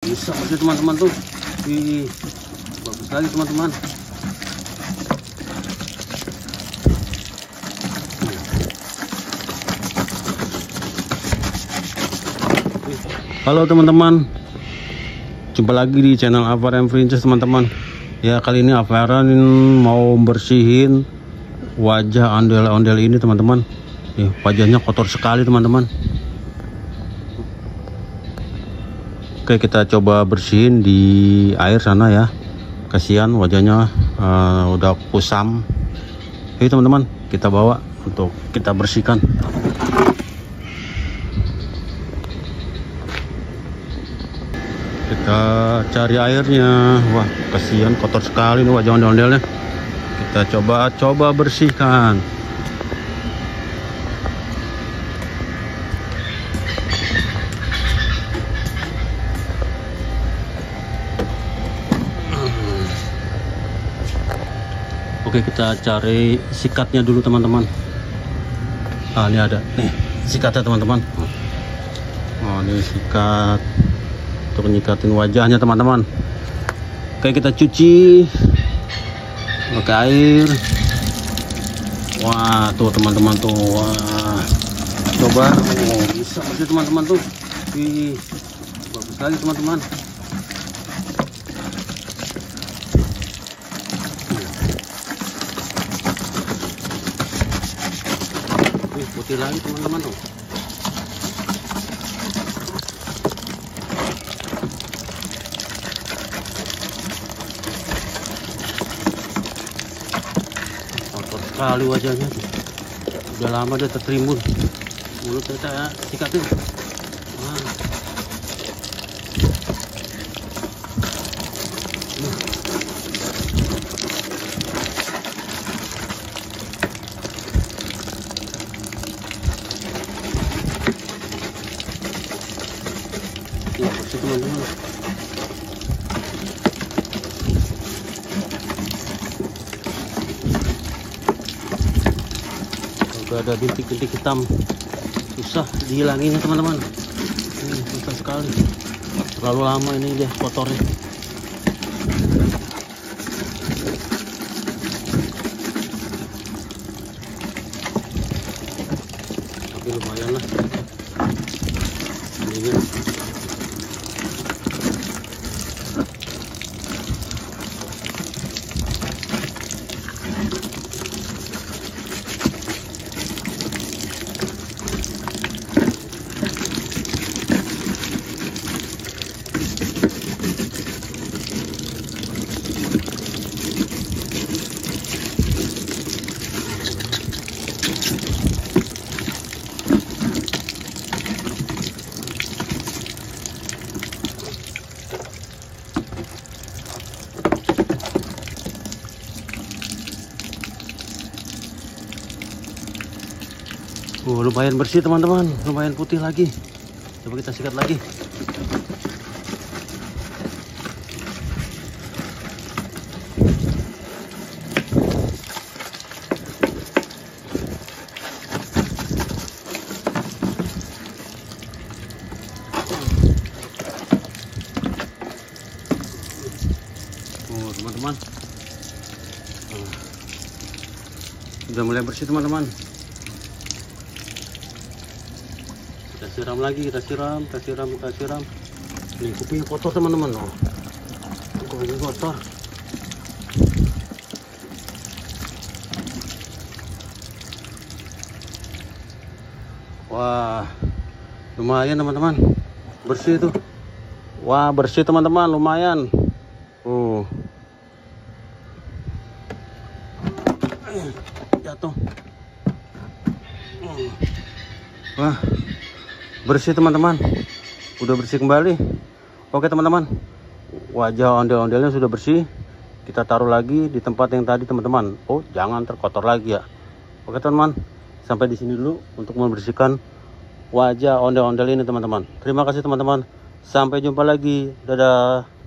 Bisa bersih teman-teman tuh. Wih, bagus lagi teman-teman. Halo teman-teman, jumpa lagi di channel Alvar and Princess teman-teman. Ya, kali ini Alvar mau bersihin wajah ondel-ondel ini teman-teman. Ya, wajahnya kotor sekali teman-teman. Oke, kita coba bersihin di air sana ya. Kasihan wajahnya udah kusam. Oke teman-teman, kita bawa untuk kita bersihkan. Kita cari airnya. Wah, kasihan kotor sekali nih wajah ondel-ondelnya. Kita coba bersihkan. Oke, kita cari sikatnya dulu teman-teman. Ini ada nih sikatnya teman-teman. Ini sikat untuk nyikatin wajahnya teman-teman. Oke, kita cuci pakai air. Wah, tuh teman-teman tuh. Wah, coba. Bisa bersih teman-teman tuh. Wih, bagus lagi teman-teman. Putih lagi teman-teman tuh. Kotor sekali wajahnya tuh. Udah lama dia tertimbun. Mulut kita sikatin. Bersih teman-teman. Udah ada bintik-bintik hitam, susah dihilanginnya teman-teman. Susah sekali, terlalu lama ini dia kotornya. Tapi lumayan lah ininya. Lumayan bersih teman-teman, lumayan putih lagi. Coba kita sikat lagi. Teman-teman, sudah mulai bersih teman-teman. Kita siram lagi, kita siram. Ini kupingnya kotor teman-teman. Kupingnya kotor. Wah, lumayan teman-teman, bersih tuh. Wah, bersih teman-teman, lumayan. Jatuh. Wah, bersih teman-teman, udah bersih kembali. Oke teman-teman, wajah ondel-ondelnya sudah bersih. Kita taruh lagi di tempat yang tadi teman-teman. Jangan terkotor lagi ya. Oke teman-teman, sampai di sini dulu untuk membersihkan wajah ondel-ondel ini teman-teman. Terima kasih teman-teman, sampai jumpa lagi. Dadah.